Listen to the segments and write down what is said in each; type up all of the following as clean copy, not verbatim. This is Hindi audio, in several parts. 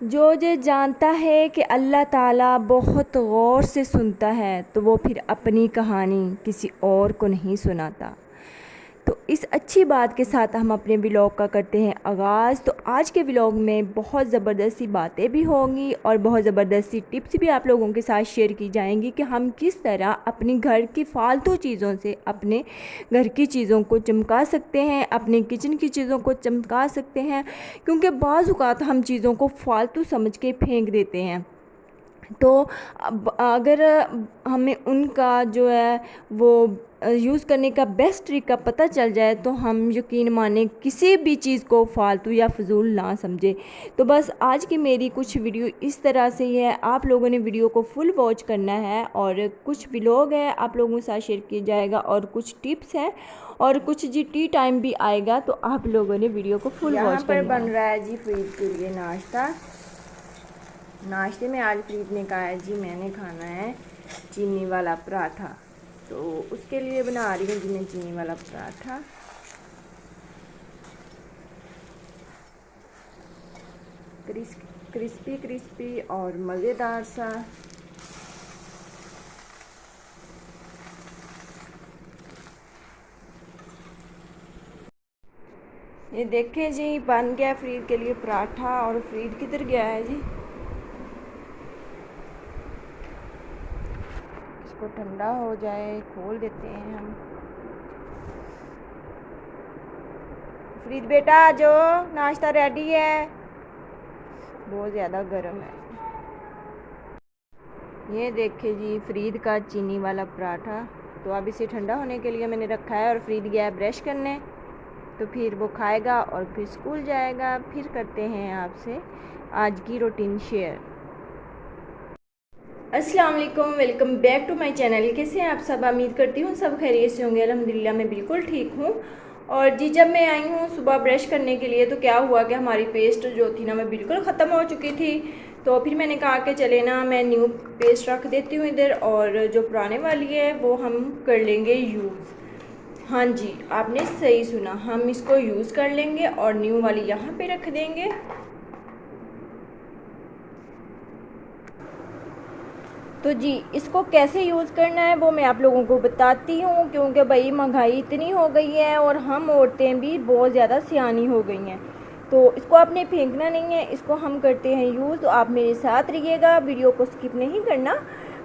जो ये जानता है कि अल्लाह ताला बहुत गौर से सुनता है तो वो फिर अपनी कहानी किसी और को नहीं सुनाता। तो इस अच्छी बात के साथ हम अपने व्लॉग का करते हैं आगाज़। तो आज के व्लॉग में बहुत ज़बरदस्ती बातें भी होंगी और बहुत ज़बरदस्ती टिप्स भी आप लोगों के साथ शेयर की जाएंगी कि हम किस तरह अपनी घर की फ़ालतू चीज़ों से अपने घर की चीज़ों को चमका सकते हैं, अपने किचन की चीज़ों को चमका सकते हैं। क्योंकि बाज़ औक़ात हम चीज़ों को फ़ालतू समझ के फेंक देते हैं। तो अब अगर हमें उनका जो है वो यूज़ करने का बेस्ट तरीका पता चल जाए तो हम यकीन माने किसी भी चीज़ को फालतू या फजूल ना समझे। तो बस आज की मेरी कुछ वीडियो इस तरह से ही है, आप लोगों ने वीडियो को फुल वॉच करना है और कुछ व्लॉग है आप लोगों के साथ शेयर किया जाएगा और कुछ टिप्स हैं और कुछ जी टी टाइम भी आएगा। तो आप लोगों ने वीडियो को फुल वॉच करना है। यहाँ पर बन रहा है जी फ्रीद के लिए नाश्ता। नाश्ते में आज फ्रीद ने कहा है जी मैंने खाना है चीनी वाला पराठा, तो उसके लिए बना रही हूँ जी मैं चीनी वाला पराठा। क्रिस्पी क्रिस्पी और मज़ेदार सा। ये देखें जी बन गया फ्रीद के लिए पराठा। और फ्रीद किधर गया है जी? इसको ठंडा हो जाए खोल देते हैं हम। फ्रीद बेटा जो नाश्ता रेडी है, बहुत ज़्यादा गर्म है। ये देखिए जी फ्रीद का चीनी वाला पराठा। तो अब इसे ठंडा होने के लिए मैंने रखा है और फ्रीद गया है ब्रश करने, तो फिर वो खाएगा और फिर स्कूल जाएगा। फिर करते हैं आपसे आज की रूटीन शेयर। अस्सलाम वालेकुम, welcome back to my channel. कैसे हैं आप सब? उम्मीद करती हूँ सब खैरियत से होंगे। अल्हम्दुलिल्लाह मैं बिल्कुल ठीक हूँ। और जी जब मैं आई हूँ सुबह ब्रश करने के लिए तो क्या हुआ कि हमारी पेस्ट जो थी ना वो बिल्कुल ख़त्म हो चुकी थी। तो फिर मैंने कहा कि चले ना मैं न्यू पेस्ट रख देती हूँ इधर और जो पुराने वाली है वो हम कर लेंगे यूज़। हाँ जी आपने सही सुना, हम इसको यूज़ कर लेंगे और न्यू वाली यहाँ पे रख देंगे। तो जी इसको कैसे यूज़ करना है वो मैं आप लोगों को बताती हूँ, क्योंकि भाई महंगाई इतनी हो गई है और हम औरतें भी बहुत ज़्यादा सियानी हो गई हैं। तो इसको आपने फेंकना नहीं है, इसको हम करते हैं यूज़। तो आप मेरे साथ रहिएगा, वीडियो को स्किप नहीं करना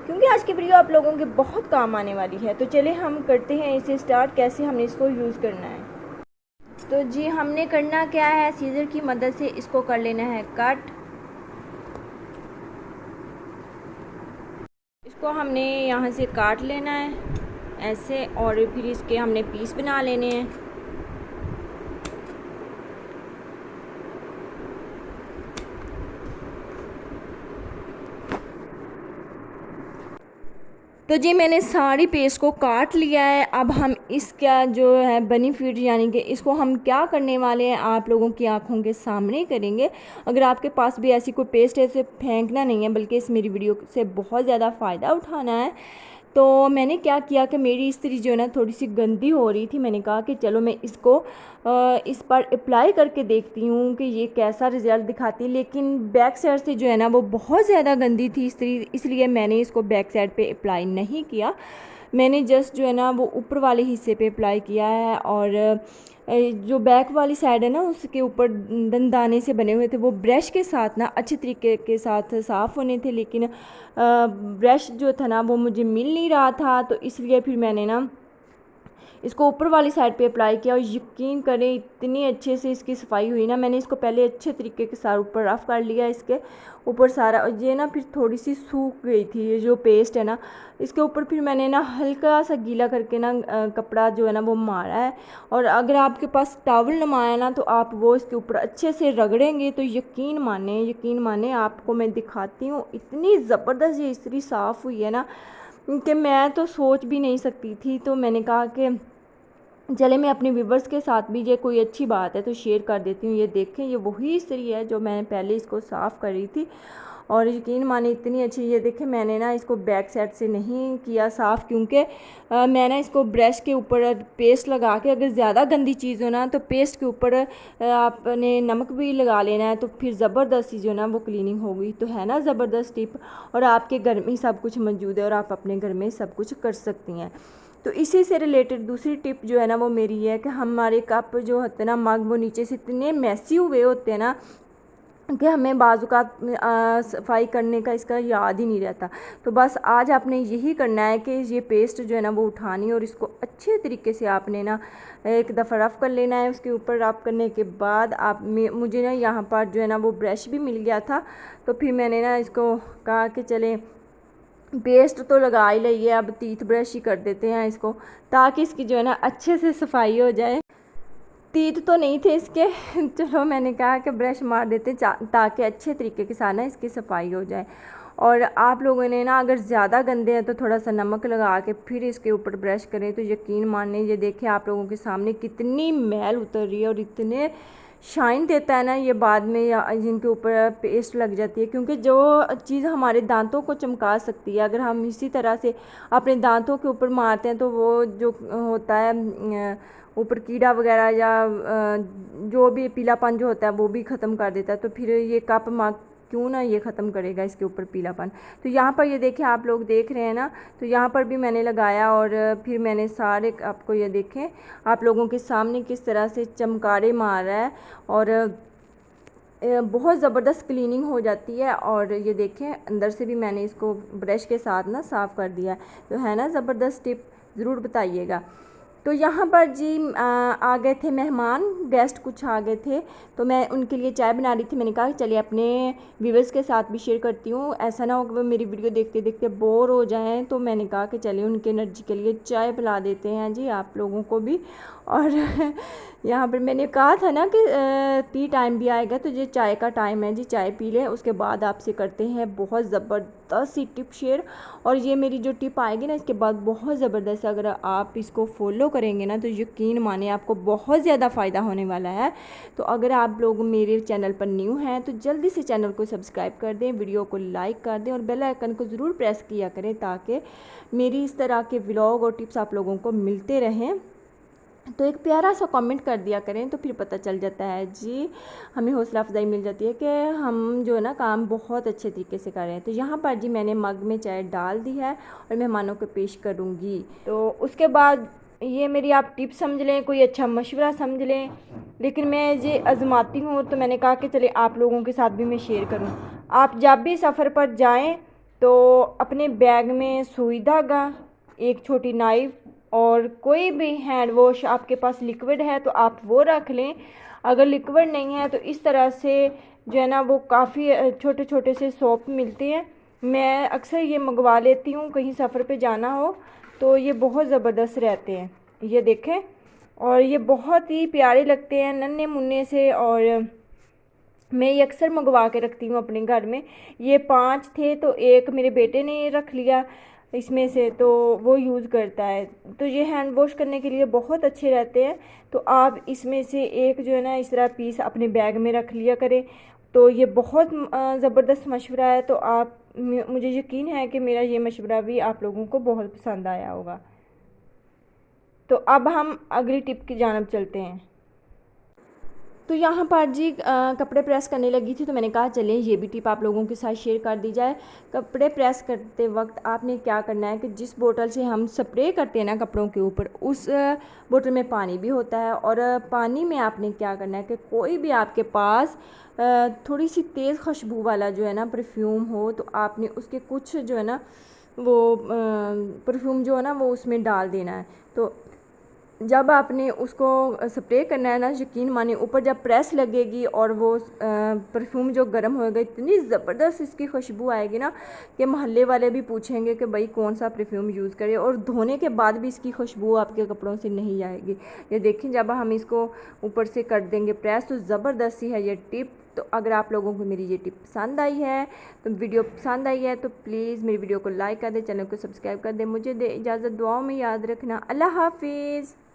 क्योंकि आज की वीडियो आप लोगों के बहुत काम आने वाली है। तो चलिए हम करते हैं इसे स्टार्ट, कैसे हमने इसको यूज़ करना है। तो जी हमने करना क्या है, सीज़र की मदद से इसको कर लेना है कट। इसको हमने यहाँ से काट लेना है ऐसे और फिर इसके हमने पीस बना लेने हैं। तो जी मैंने सारी पेस्ट को काट लिया है। अब हम इसका जो है बेनिफिट यानी कि इसको हम क्या करने वाले हैं आप लोगों की आंखों के सामने करेंगे। अगर आपके पास भी ऐसी कोई पेस्ट है इसे फेंकना नहीं है बल्कि इस मेरी वीडियो से बहुत ज़्यादा फ़ायदा उठाना है। तो मैंने क्या किया कि मेरी स्त्री जो है ना थोड़ी सी गंदी हो रही थी, मैंने कहा कि चलो मैं इसको इस पर अप्लाई करके देखती हूँ कि ये कैसा रिज़ल्ट दिखाती है। लेकिन बैक साइड से जो है ना वो बहुत ज़्यादा गंदी थी स्त्री, इसलिए मैंने इसको बैक साइड पे अप्लाई नहीं किया। मैंने जस्ट जो है ना वो ऊपर वाले हिस्से पे अप्लाई किया है और जो बैक वाली साइड है ना उसके ऊपर दंदाने से बने हुए थे, वो ब्रश के साथ ना अच्छे तरीके के साथ साफ़ होने थे। लेकिन ब्रश जो था ना वो मुझे मिल नहीं रहा था, तो इसलिए फिर मैंने ना इसको ऊपर वाली साइड पे अप्लाई किया और यकीन करें इतनी अच्छे से इसकी सफाई हुई ना। मैंने इसको पहले अच्छे तरीके के साथ ऊपर रफ़ कर लिया इसके ऊपर सारा, और ये ना फिर थोड़ी सी सूख गई थी ये जो पेस्ट है ना इसके ऊपर। फिर मैंने ना हल्का सा गीला करके ना कपड़ा जो है ना वो मारा है। और अगर आपके पास टॉवल नमाया ना तो आप वो इसके ऊपर अच्छे से रगड़ेंगे तो यकीन माने आपको मैं दिखाती हूँ इतनी ज़बरदस्त ये इस्त्री साफ़ हुई है ना कि मैं तो सोच भी नहीं सकती थी। तो मैंने कहा कि चले मैं अपने व्यूवर्स के साथ भी ये कोई अच्छी बात है तो शेयर कर देती हूँ। ये देखें ये वही इस्त्री है जो मैंने पहले इसको साफ़ कर रही थी और यकीन माने इतनी अच्छी, ये देखें मैंने ना इसको बैक साइड से नहीं किया साफ़, क्योंकि मैं ना इसको ब्रश के ऊपर पेस्ट लगा के, अगर ज़्यादा गंदी चीज़ हो ना तो पेस्ट के ऊपर आपने नमक भी लगा लेना है, तो फिर ज़बरदस्त जो ना वो क्लीनिंग होगी। तो है ना ज़बरदस्त टिप, और आपके घर में सब कुछ मौजूद है और आप अपने घर में सब कुछ कर सकती हैं। तो इसी से रिलेटेड दूसरी टिप जो है ना वो मेरी है कि हमारे कप जो होते हैं ना, मग, वो नीचे से इतने मैसी हुए होते हैं ना कि हमें बाज़ात सफाई करने का इसका याद ही नहीं रहता। तो बस आज आपने यही करना है कि ये पेस्ट जो है ना वो उठानी है और इसको अच्छे तरीके से आपने ना एक दफ़ा रफ़ कर लेना है। उसके ऊपर रफ़ करने के बाद आप मुझे ना यहाँ पर जो है ना वो ब्रश भी मिल गया था, तो फिर मैंने ना इसको कहा कि चले पेस्ट तो लगा ही लिए, अब टीथ ब्रश ही कर देते हैं इसको, ताकि इसकी जो है ना अच्छे से सफाई हो जाए। टीथ तो नहीं थे इसके चलो मैंने कहा कि ब्रश मार देते ताकि अच्छे तरीके के साथ ना इसकी सफाई हो जाए। और आप लोगों ने ना अगर ज़्यादा गंदे हैं तो थोड़ा सा नमक लगा के फिर इसके ऊपर ब्रश करें, तो यकीन माने ये देखें आप लोगों के सामने कितनी मैल उतर रही है और इतने शाइन देता है ना ये बाद में, या जिनके ऊपर पेस्ट लग जाती है। क्योंकि जो चीज़ हमारे दांतों को चमका सकती है, अगर हम इसी तरह से अपने दांतों के ऊपर मारते हैं तो वो जो होता है ऊपर कीड़ा वगैरह या जो भी पीलापन जो होता है वो भी ख़त्म कर देता है। तो फिर ये कप मग क्यों ना ये ख़त्म करेगा इसके ऊपर पीलापन। तो यहाँ पर ये देखें, आप लोग देख रहे हैं ना, तो यहाँ पर भी मैंने लगाया और फिर मैंने सारे आपको ये देखें आप लोगों के सामने किस तरह से चमकारे मार रहा है और बहुत ज़बरदस्त क्लीनिंग हो जाती है। और ये देखें अंदर से भी मैंने इसको ब्रश के साथ ना साफ़ कर दिया। तो है ना ज़बरदस्त टिप, ज़रूर बताइएगा। तो यहाँ पर जी आ गए थे मेहमान, गेस्ट कुछ आ गए थे, तो मैं उनके लिए चाय बना रही थी। मैंने कहा चलिए अपने व्यूवर्स के साथ भी शेयर करती हूँ, ऐसा ना हो कि वो मेरी वीडियो देखते देखते बोर हो जाएं। तो मैंने कहा कि चलिए उनके एनर्जी के लिए चाय पिला देते हैं जी आप लोगों को भी। और यहाँ पर मैंने कहा था ना कि टी टाइम भी आएगा, तो ये चाय का टाइम है जी, चाय पी लें उसके बाद आपसे करते हैं बहुत ज़बरदस्त सी टिप शेयर। और ये मेरी जो टिप आएगी ना इसके बाद बहुत ज़बरदस्त, अगर आप इसको फॉलो करेंगे ना तो यकीन माने आपको बहुत ज़्यादा फ़ायदा होने वाला है। तो अगर आप लोग मेरे चैनल पर न्यू हैं तो जल्दी से चैनल को सब्सक्राइब कर दें, वीडियो को लाइक कर दें और बेल आइकन को ज़रूर प्रेस किया करें, ताकि मेरी इस तरह के व्लॉग और टिप्स आप लोगों को मिलते रहें। तो एक प्यारा सा कमेंट कर दिया करें, तो फिर पता चल जाता है जी, हमें हौसला अफजाई मिल जाती है कि हम जो है ना काम बहुत अच्छे तरीके से कर रहे हैं। तो यहाँ पर जी मैंने मग में चाय डाल दी है और मेहमानों को पेश करूँगी। तो उसके बाद ये मेरी आप टिप समझ लें, कोई अच्छा मशवरा समझ लें, लेकिन मैं ये आजमाती हूँ तो मैंने कहा कि चले आप लोगों के साथ भी मैं शेयर करूँ। आप जब भी सफ़र पर जाएँ तो अपने बैग में सुई धागा, एक छोटी नाइफ़ और कोई भी हैंड वॉश, आपके पास लिक्विड है तो आप वो रख लें। अगर लिक्विड नहीं है तो इस तरह से जो है ना वो काफ़ी छोटे छोटे से सोप मिलते हैं, मैं अक्सर ये मंगवा लेती हूँ कहीं सफ़र पे जाना हो तो। ये बहुत ज़बरदस्त रहते हैं, ये देखें, और ये बहुत ही प्यारे लगते हैं नन्हे मुन्ने से, और मैं ये अक्सर मंगवा के रखती हूँ अपने घर में। ये 5 थे तो एक मेरे बेटे ने रख लिया इसमें से, तो वो यूज़ करता है। तो ये हैंड वॉश करने के लिए बहुत अच्छे रहते हैं। तो आप इसमें से एक जो है ना इस तरह पीस अपने बैग में रख लिया करें। तो ये बहुत ज़बरदस्त मशवरा है। तो आप, मुझे यकीन है कि मेरा ये मशवरा भी आप लोगों को बहुत पसंद आया होगा। तो अब हम अगली टिप की जानब चलते हैं। तो यहाँ पर जी कपड़े प्रेस करने लगी थी, तो मैंने कहा चलें ये भी टिप आप लोगों के साथ शेयर कर दी जाए। कपड़े प्रेस करते वक्त आपने क्या करना है कि जिस बोतल से हम स्प्रे करते हैं ना कपड़ों के ऊपर, उस बोतल में पानी भी होता है। और पानी में आपने क्या करना है कि कोई भी आपके पास थोड़ी सी तेज़ खुशबू वाला जो है ना परफ्यूम हो, तो आपने उसके कुछ जो है ना वो परफ्यूम जो है ना वो उसमें डाल देना है। तो जब आपने उसको स्प्रे करना है ना, यकीन माने ऊपर जब प्रेस लगेगी और वो परफ्यूम जो गर्म होएगा, इतनी ज़बरदस्त इसकी खुशबू आएगी ना कि मोहल्ले वाले भी पूछेंगे कि भाई कौन सा परफ्यूम यूज़ करें, और धोने के बाद भी इसकी खुशबू आपके कपड़ों से नहीं आएगी। ये देखें, जब हम इसको ऊपर से कर देंगे प्रेस तो ज़बरदस्त ही है ये टिप। तो अगर आप लोगों को मेरी ये टिप पसंद आई है, तो वीडियो पसंद आई है तो प्लीज़ मेरी वीडियो को लाइक कर दें, चैनल को सब्सक्राइब कर दें। मुझे दे इजाज़त, दुआओं में याद रखना। अल्लाह हाफिज़।